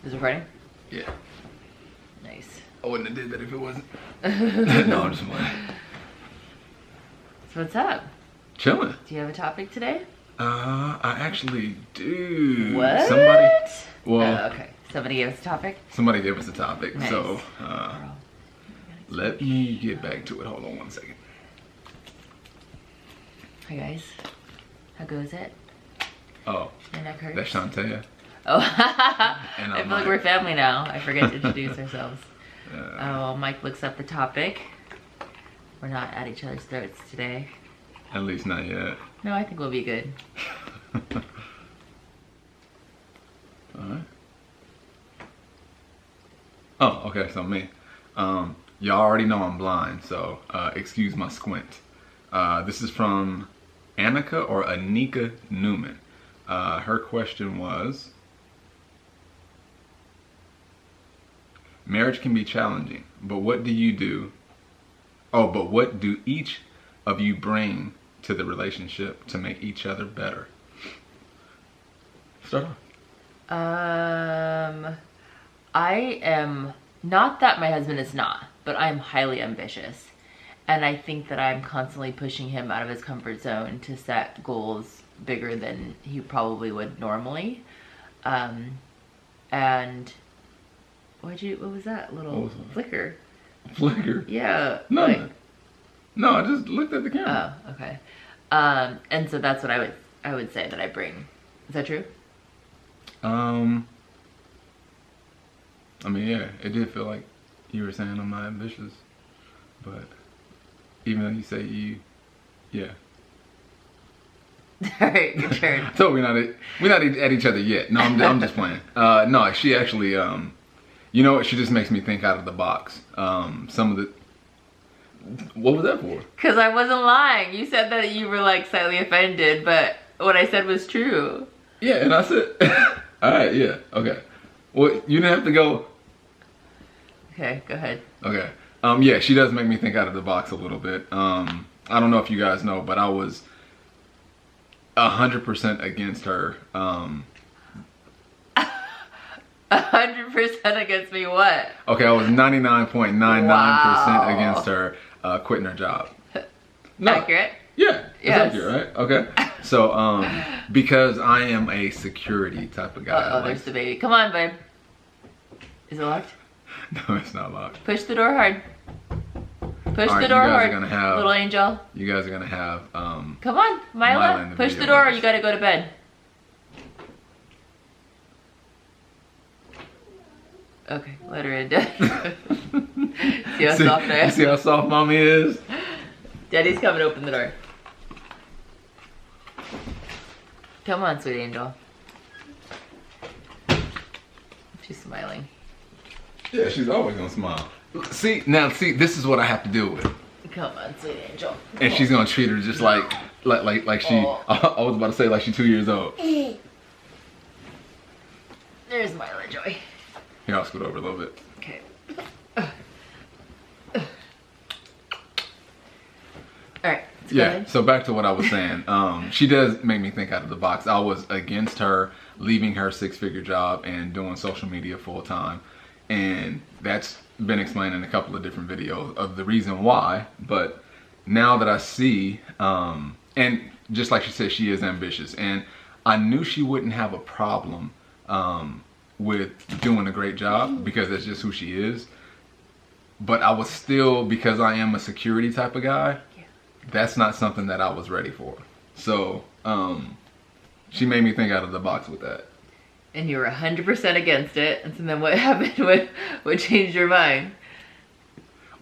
Is it recording? Yeah. Nice. I wouldn't have did that if it wasn't. No, I'm just playing. So what's up? Chilling. Do you have a topic today? I actually do. What? Okay. Somebody gave us a topic? Somebody gave us a topic. Nice. So, let me get back to it. Hold on one second. Hi guys. How goes it? Oh, Your neck hurts? that's Chantea. Oh, And I I'm feel like Mike. we're family now. I forget to introduce ourselves. Mike looks up the topic. We're not at each other's throats today. At least not yet. No, I think we'll be good. Alright. Oh, okay, so me. Y'all already know I'm blind, so excuse my squint. This is from Anika Newman. Her question was, marriage can be challenging, but what do you do? Oh, but what do each of you bring to the relationship to make each other better? Start off. I am, not that my husband is not, but I'm highly ambitious. And I think that I'm constantly pushing him out of his comfort zone to set goals bigger than he probably would normally. And what was that little flicker? Flicker? Yeah. No, like, no, I just looked at the camera. Oh, okay. And so that's what I would say that I bring. Is that true? I mean, yeah, it did feel like you were saying I'm not ambitious, but even though you say you, yeah. All right, your turn. So we're not at each other yet. No, I'm just playing. No, she actually, you know what? She just makes me think out of the box. Some of the, what was that for? Because I wasn't lying. You said that you were like slightly offended, but what I said was true. Yeah, and I said, all right, yeah, okay. Well, you didn't have to go. Okay, go ahead. Okay. Yeah, she does make me think out of the box a little bit. I don't know if you guys know, but I was 100% against her. 100% against me what? Okay, I was 99.99% Wow. against her quitting her job. No. Accurate? Yeah, it's Yes. accurate, right? Okay. So, because I am a security type of guy. Uh-oh, there's the baby. Come on, babe. Is it locked? No, it's not locked. Push the door hard. Push All right, the door you guys hard, are gonna have, little angel. You guys are gonna have, Come on, Mila Mila. in the Push the video door or with you us. gotta go to bed. Okay, let her in. See how soft I am? See how soft mommy is? Daddy's coming to open the door. Come on, sweet angel. She's smiling. Yeah, she's always gonna smile. See, this is what I have to deal with. Come on, sweet angel. And she's gonna treat her just like she, Oh. I was about to say like she's 2 years old. There's Mila Joy. Here, I'll scoot over a little bit. Okay. Alright, let's go Yeah, ahead. so back to what I was saying. She does make me think out of the box. I was against her leaving her six-figure job and doing social media full time. And that's been explained in a couple of different videos of the reason why. But now that I see, and just like she said, she is ambitious. And I knew she wouldn't have a problem with doing a great job because that's just who she is. But I was still, because I am a security type of guy, that's not something that I was ready for. So, she made me think out of the box with that. And you were 100% against it. And so then what happened? What changed your mind?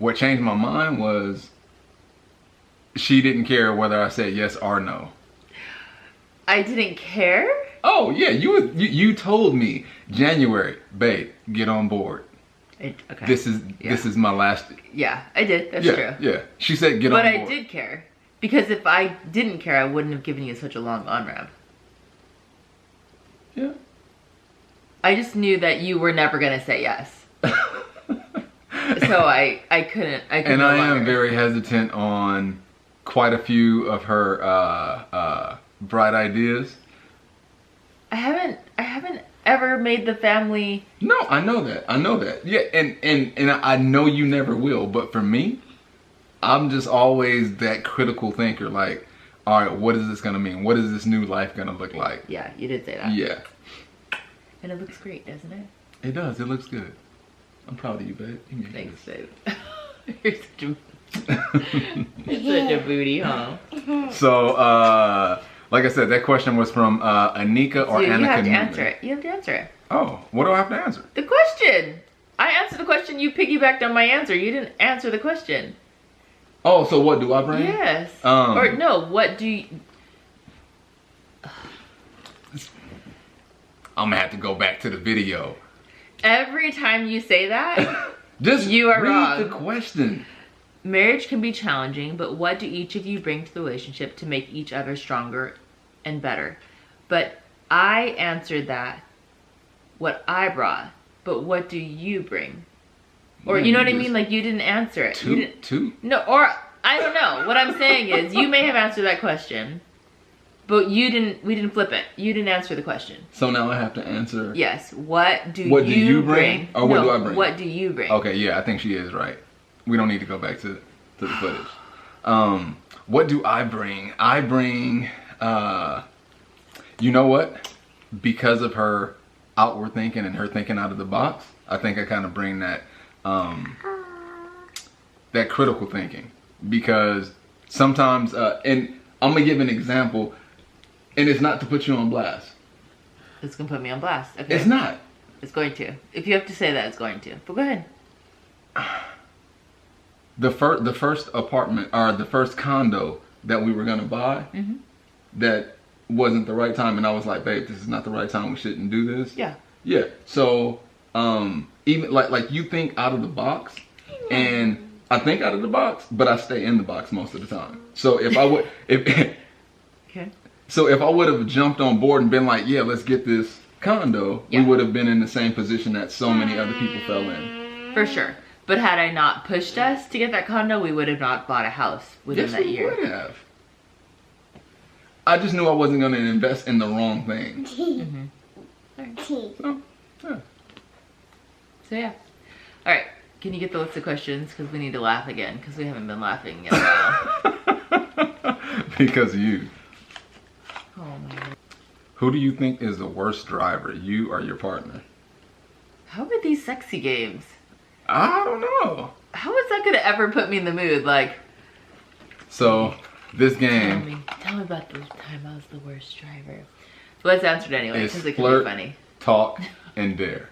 What changed my mind was she didn't care whether I said yes or no. I didn't care? Oh yeah, you told me January, babe, get on board. Okay. This is my last. Yeah, I did. That's Yeah, true. yeah. She said get But on I board. did care. Because if I didn't care, I wouldn't have given you such a long on-ramp. Yeah. I just knew that you were never going to say yes. So I couldn't. And no I am longer. very hesitant on quite a few of her bright ideas. I haven't ever made the family. No, I know that. Yeah, and I know you never will. But for me, I'm just always that critical thinker. Like, all right, what is this gonna mean? What is this new life gonna look like? Yeah, you did say that. Yeah. And it looks great, doesn't it? It does. It looks good. I'm proud of you, babe. Thanks, babe. You're such a booty, huh? So, like I said, that question was from Anika or Anika Newman. You have to answer it. You have to answer it. Oh, what do I have to answer? The question. I answered the question. You piggybacked on my answer. You didn't answer the question. Oh, so what do I bring? Yes. Or no, what do you... I'm gonna have to go back to the video. Every time you say that, just you are read wrong. the question. Marriage can be challenging, but what do each of you bring to the relationship to make each other stronger and better? But I answered that, what I brought, but what do you bring? Or you know what I mean? Like, you didn't answer it. Two? No, or I don't know. What I'm saying is, you may have answered that question, but we didn't flip it. You didn't answer the question. So now I have to answer. Yes. What do you bring? Or what do I bring? What do you bring? Okay, yeah, I think she is right. We don't need to go back to the footage. What do I bring? I bring, you know what? Because of her outward thinking and her thinking out of the box, I think I kind of bring that, that critical thinking. Because sometimes, and I'm going to give an example, and it's not to put you on blast. It's going to put me on blast. Okay. It's not. It's going to. If you have to say that, it's going to. But go ahead. The first apartment, or the first condo that we were going to buy, that wasn't the right time. And I was like, babe, this is not the right time. We shouldn't do this. Yeah. Yeah. So, even like you think out of the box, and I think out of the box, but I stay in the box most of the time. So if I would, Okay. So if I would have jumped on board and been like, yeah, let's get this condo, we would have been in the same position that so many other people fell in. For sure. But had I not pushed us to get that condo, we would have not bought a house within that year. Yes, we would have. I just knew I wasn't going to invest in the wrong thing. So, yeah. So yeah. All right. Can you get the list of questions? Because we need to laugh again. Because we haven't been laughing in a while. Because of you. Oh my God. Who do you think is the worst driver, you or your partner? How are these sexy games? I don't know. How is that going to ever put me in the mood? Like, so this game. Tell me about the time I was the worst driver. But let's answer it anyway, because it flirt, can be funny. Talk, and dare.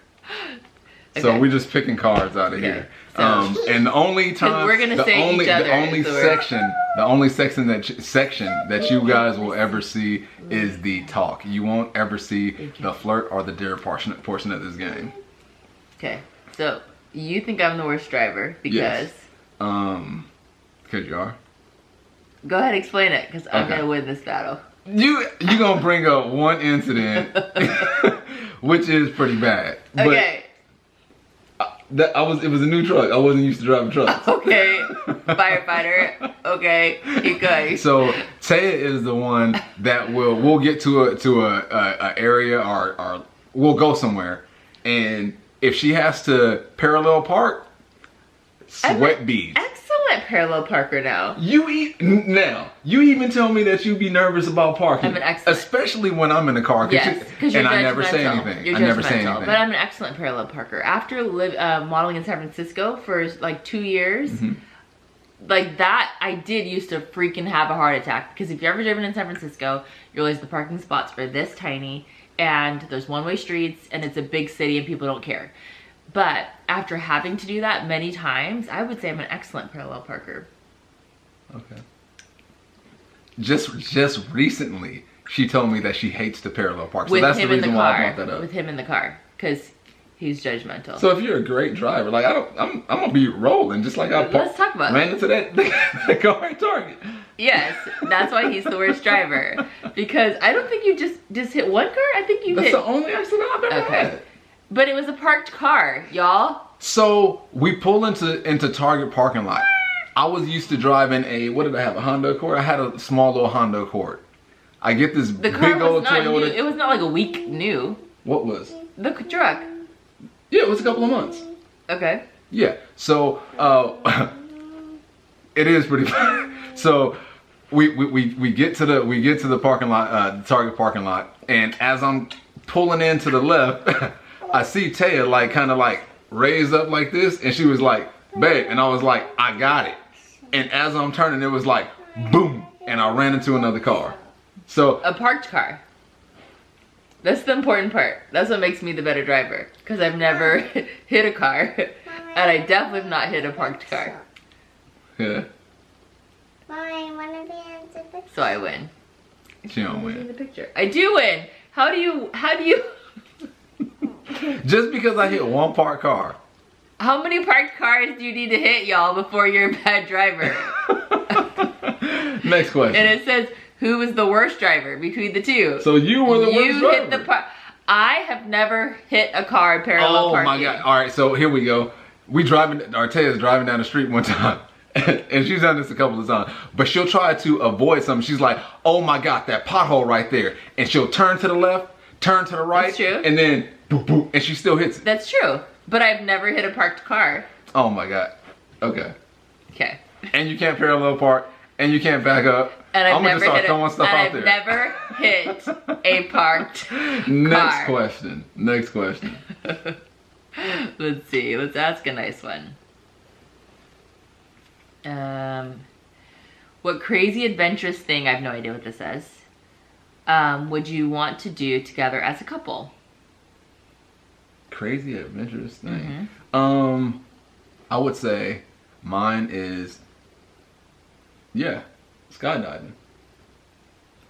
Okay. So we're just picking cards out of here. So, and the only time, we're gonna say each other the only section that you guys will ever see is the talk. You won't ever see the flirt or the dare portion of this game. Okay, so you think I'm the worst driver because? Yes. Because you are. Go ahead, explain it, because I'm gonna win this battle. You gonna bring up one incident, which is pretty bad. Okay. It was a new truck. I wasn't used to driving trucks. Okay, firefighter. Okay, keep going. So Taya is the one that we'll get to a area or we'll go somewhere, and if she has to parallel park, sweat beads. Excellent parallel parker now. You even tell me that you be nervous about parking. I'm an excellent, especially when I'm in the car. Yes, because and I never say anything. I never say anything. But I'm an excellent parallel parker. After modeling in San Francisco for like 2 years, like that, I did used to freaking have a heart attack. Because if you're ever driven in San Francisco, you realize the parking spots are this tiny, and there's one-way streets, and it's a big city, and people don't care. But after having to do that many times, I would say I'm an excellent parallel parker. Okay. Just recently, she told me that she hates to parallel park. So that's the reason why I brought that up. With him in the car, because he's judgmental. So if you're a great driver, like I'm gonna be rolling just like I Let's talk about ran into that car at Target. Yes, that's why he's the worst driver. Because I don't think you just hit one car. I think you That's hit. the only accident I've ever had. But it was a parked car, y'all. So we pull into Target parking lot. I was used to driving what did I have? A Honda Accord? I had a small little Honda Accord. I get this big old Toyota. New. It was not like a week new. What was? The truck. Yeah, it was a couple of months. Okay. Yeah. So it is pretty so we get to the parking lot, the Target parking lot, and as I'm pulling in to the left, I see Taya like kind of like raise up like this, and she was like, babe, and I was like, I got it. And as I'm turning, it was like boom, and I ran into another car. So a parked car. That's the important part. That's what makes me the better driver, because I've never hit a car, and I definitely have not hit a parked car. Yeah. So I win. She don't In the win. picture. I do win. How do you? Just because I hit one parked car. How many parked cars do you need to hit, y'all, before you're a bad driver? Next question. And it says, who was the worst driver between the two? So you were the worst You driver. hit the I have never hit a car parallel parking. Oh my God. All right, so here we go. Taya's driving down the street one time. And she's done this a couple of times. But she'll try to avoid something. She's like, oh my God, that pothole right there. And she'll turn to the left, turn to the right. That's true. And then, boop, boop, and she still hits it. That's true. But I've never hit a parked car. Oh my God. Okay. Okay. And you can't parallel park. And you can't back up. And I've I'm gonna never just start hit throwing stuff out I've there. never hit a parked Next car. question. Next question. Let's see. Let's ask a nice one. What crazy adventurous thing, I have no idea what this says, would you want to do together as a couple? Crazy adventurous thing. Mm-hmm. I would say mine is, skydiving.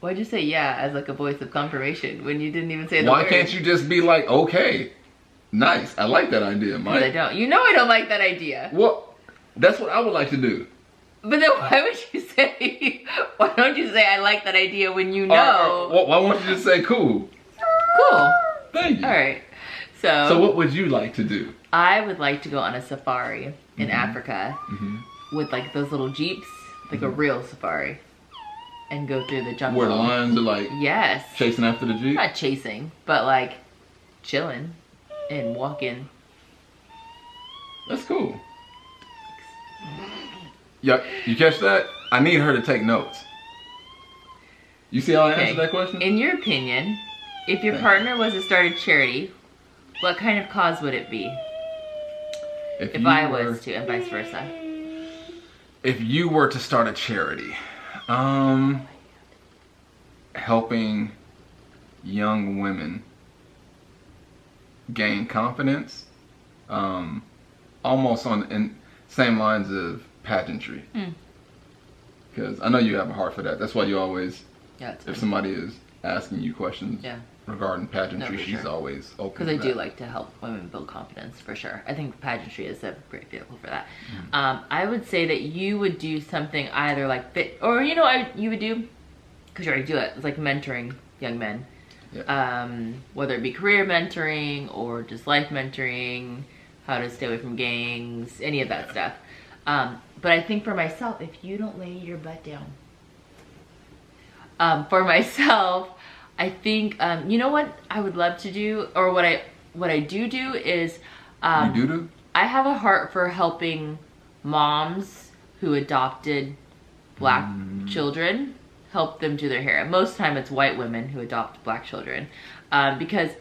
Why'd you say yeah as like a voice of confirmation when you didn't even say the Why word? can't you just be like, okay, nice, I like that idea, Because I Mike? don't. You know I don't like that idea. Well, that's what I would like to do. But then why would you say, why don't you say I like that idea when you know? Why won't you just say cool? Cool. Thank you. All right. So what would you like to do? I would like to go on a safari in Africa with like those little jeeps, like a real safari, and go through the jungle. Where the lions are like Yes. chasing after the Jeep? Not chasing, but like chilling and walking. That's cool. Yeah, you catch that? I need her to take notes. You see how I answered that question? In your opinion, if your partner was to start a charity, what kind of cause would it be? If I was to, and vice versa. If you were to start a charity, helping young women gain confidence, almost in same lines of pageantry. Because I know you have a heart for that. That's why you always, if somebody is asking you questions regarding pageantry, she's always open. Because I do like to help women build confidence, for sure. I think pageantry is a great vehicle for that. I would say that you would do something either like fit, or you know what you would do, because you already do it. It's like mentoring young men, whether it be career mentoring or just life mentoring, how to stay away from gangs, any of that stuff. But I think for myself, if you don't lay your butt down, for myself, I think, you know what I would love to do, or what I do is, you do? I have a heart for helping moms who adopted black children, help them do their hair. Most of the time it's white women who adopt black children, because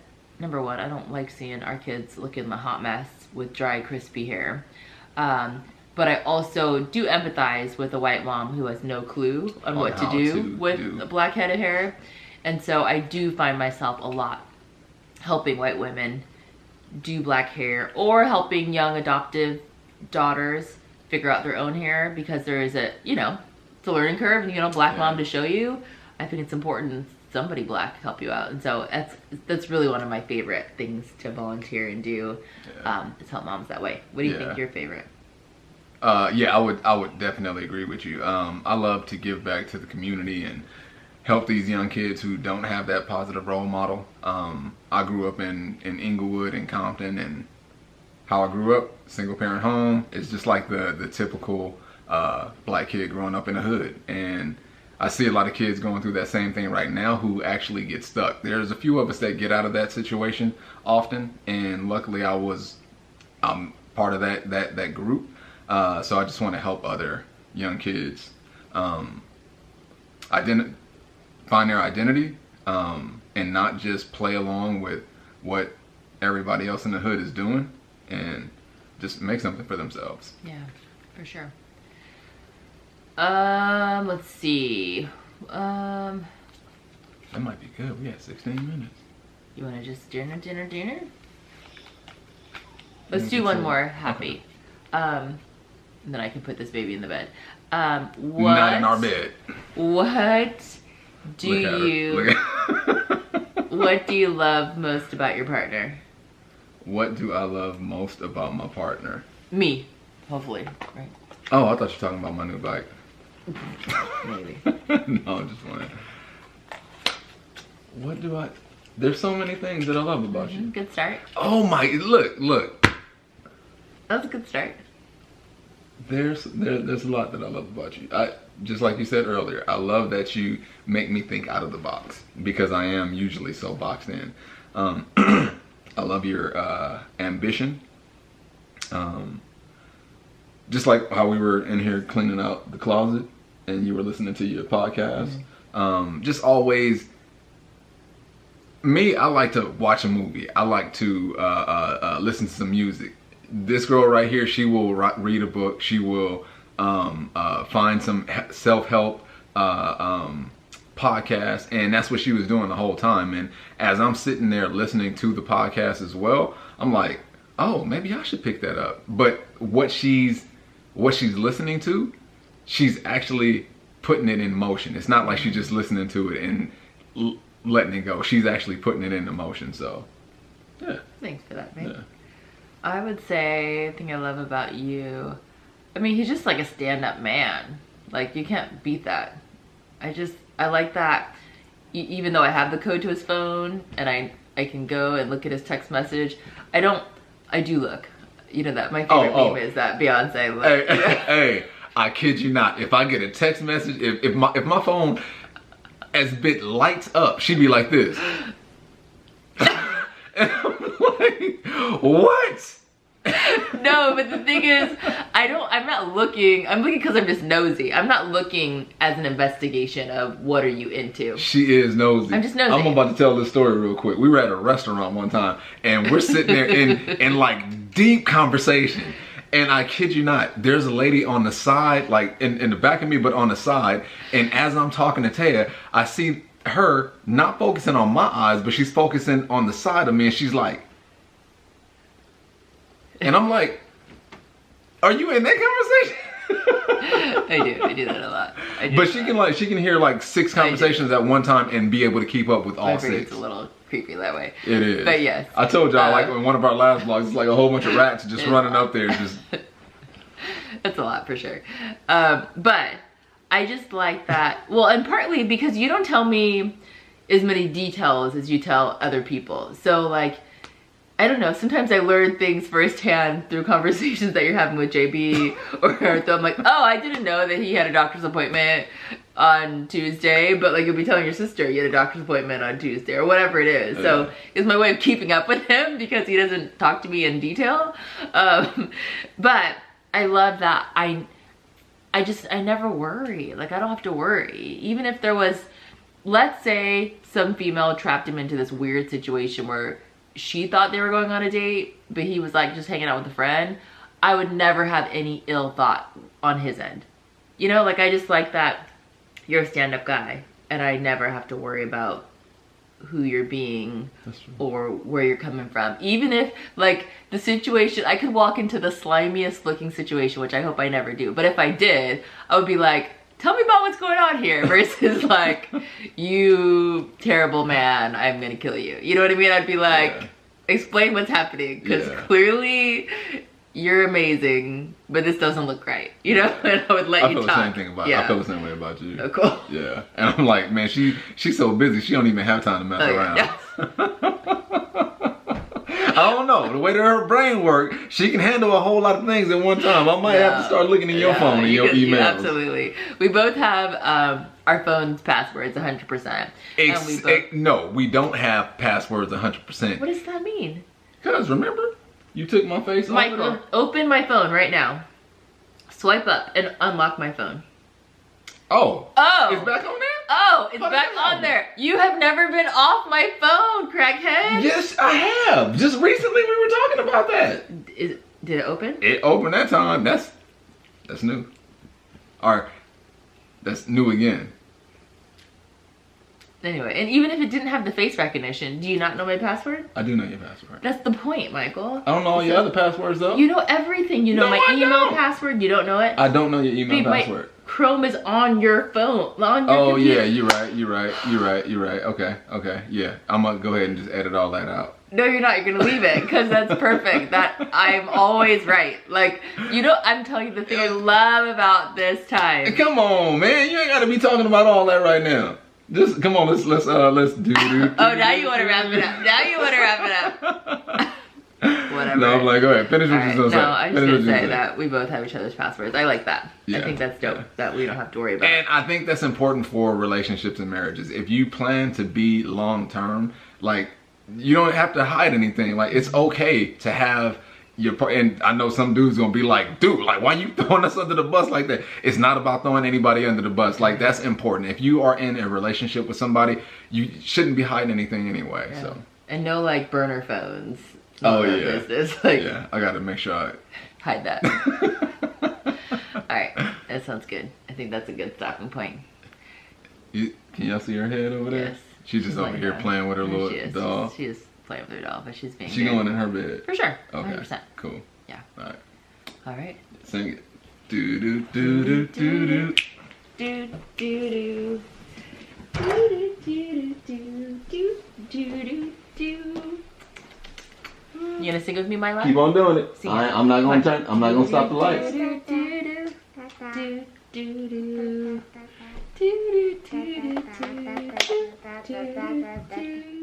number one, I don't like seeing our kids looking a hot mess with dry, crispy hair. But I also do empathize with a white mom who has no clue on what to do with the black headed hair. And so I do find myself a lot helping white women do black hair, or helping young adoptive daughters figure out their own hair, because there is a, it's a learning curve, and black mom to show you. I think it's important somebody black to help you out. And so that's really one of my favorite things to volunteer and do, is help moms that way. What do you think your favorite? I would definitely agree with you. I love to give back to the community and help these young kids who don't have that positive role model. I grew up in Inglewood and Compton, and how I grew up, single parent home, is just like the typical black kid growing up in the hood. And I see a lot of kids going through that same thing right now who actually get stuck. There's a few of us that get out of that situation often, and luckily I'm part of that group. So I just want to help other young kids find their identity, and not just play along with what everybody else in the hood is doing, and just make something for themselves. Yeah, for sure. Let's see. That might be good. We had 16 minutes. You want to just dinner? Let's do one more happy. And then I can put this baby in the bed. Not in our bed. What do you love most about your partner? What do I love most about my partner? Me, hopefully, right? Oh, I thought you were talking about my new bike. Maybe. No, I'm just wondering. There's so many things that I love about you. Good start. Oh my, look. That was a good start. There's a lot that I love about you. Just like you said earlier, I love that you make me think out of the box, because I am usually so boxed in. I love your ambition. Just like how we were in here cleaning out the closet and you were listening to your podcast. Just always, me, I like to watch a movie. I like to listen to some music. This girl right here, she will read a book. She will find some self-help podcast, and that's what she was doing the whole time. And as I'm sitting there listening to the podcast as well, I'm like, oh, maybe I should pick that up. But what she's listening to, she's actually putting it in motion. It's not like she's just listening to it and letting it go. She's actually putting it into motion. So yeah, thanks for that, mate. Yeah. I would say the thing I love about you, I mean, he's just like a stand-up man. Like, you can't beat that. I like that. Even though I have the code to his phone and I can go and look at his text message, I do look. You know that my favorite meme is that Beyonce look. Hey, I kid you not. If I get a text message, if my phone as bit lights up, she'd be like this. And I'm like, what? No, but the thing is, I'm not looking, I'm looking because I'm just nosy. I'm not looking as an investigation of what are you into. She is nosy. I'm just nosy. I'm about to tell this story real quick. We were at a restaurant one time and we're sitting there in like deep conversation. And I kid you not, there's a lady on the side, like in the back of me, but on the side. And as I'm talking to Taya, I see her not focusing on my eyes, but she's focusing on the side of me, and she's like, and I'm like, are you in that conversation? I do that a lot. But she can hear like 6 conversations at one time and be able to keep up with all 6. It's a little creepy that way. It is. But yes. I told y'all, like in one of our last vlogs, it's like a whole bunch of rats just running up there. Just. That's a lot for sure. But I just like that. Well, and partly because you don't tell me as many details as you tell other people. So like, I don't know, sometimes I learn things firsthand through conversations that you're having with JB, or I'm like, oh, I didn't know that he had a doctor's appointment on Tuesday, but like you'll be telling your sister you had a doctor's appointment on Tuesday, or whatever it is. Yeah. So it's my way of keeping up with him because he doesn't talk to me in detail. But I love that I never worry. Like, I don't have to worry. Even if there was, let's say some female trapped him into this weird situation where she thought they were going on a date, but he was like just hanging out with a friend, I would never have any ill thought on his end. You know, like, I just like that you're a stand-up guy and I never have to worry about who you're being or where you're coming from. Even if like the situation, I could walk into the slimiest looking situation, which I hope I never do, but if I did, I would be like, tell me about what's going on here, versus like, you terrible man, I'm gonna kill you. You know what I mean? I'd be like, explain what's happening, because clearly you're amazing, but this doesn't look right, you know? And I would let you talk. I feel the same thing about I feel the same way about you. Oh, cool. Yeah. And I'm like, man, she's so busy, she don't even have time to mess around. Yeah. I don't know. The way that her brain works, she can handle a whole lot of things at one time. I might have to start looking in your phone and your emails. Absolutely. We both have our phone's passwords 100%. And we both... No, we don't have passwords 100%. What does that mean? Because remember, you took my face off Michael, of there? open my phone right now. Swipe up and unlock my phone. Oh. Oh. It's back on there? Oh, it's How did back that on there. You have never been off my phone, crackhead. Yes, I have. Just recently we were talking about that. Did it open? It opened that time. That's new. Or that's new again. Anyway, and even if it didn't have the face recognition, do you not know my password? I do know your password. That's the point, Michael. I don't know all your other passwords though. You know everything. You know No, my I email don't. password. You don't know it? I don't know your email Babe, my password. Chrome is on your phone. On your Oh computer. yeah, you're right. Okay, yeah. I'm gonna go ahead and just edit all that out. No, you're not. You're gonna leave it because that's perfect. That I'm always right. Like, you know, I'm telling you the thing I love about this time. Come on, man. You ain't gotta be talking about all that right now. Just come on. Let's do. Oh, now you want to wrap it up. Now you want to wrap it up. Whatever. No, I'm like, go ahead. Finish what All right. you're gonna say. No, I was Finish what gonna you're say that we both have each other's passwords. I like that. Yeah. I think that's dope. That we don't have to worry about. And I think that's important for relationships and marriages. If you plan to be long term, like, you don't have to hide anything. Like, it's okay to have your part. And I know some dude's gonna be like, dude, like, why you throwing us under the bus like that? It's not about throwing anybody under the bus. Like, that's important. If you are in a relationship with somebody, you shouldn't be hiding anything anyway. Yeah. So. And no, like, burner phones. Oh yeah. Business. Like, yeah, I gotta make sure I hide that. All right, that sounds good. I think that's a good stopping point. Can y'all see her head over there? Yes. She's just over here playing with her There little she is. doll. She is playing with her doll, but she's being She good. going in her bed. For sure. Okay. 100%. Cool. Yeah. All right. All right. Sing it. Do do do do do do. Do do do. Do do do do do do. You gonna sing with me, my love? Keep on doing it. Sing I'm not gonna turn. I'm not gonna stop the lights. Do do do do do do do do do do do do.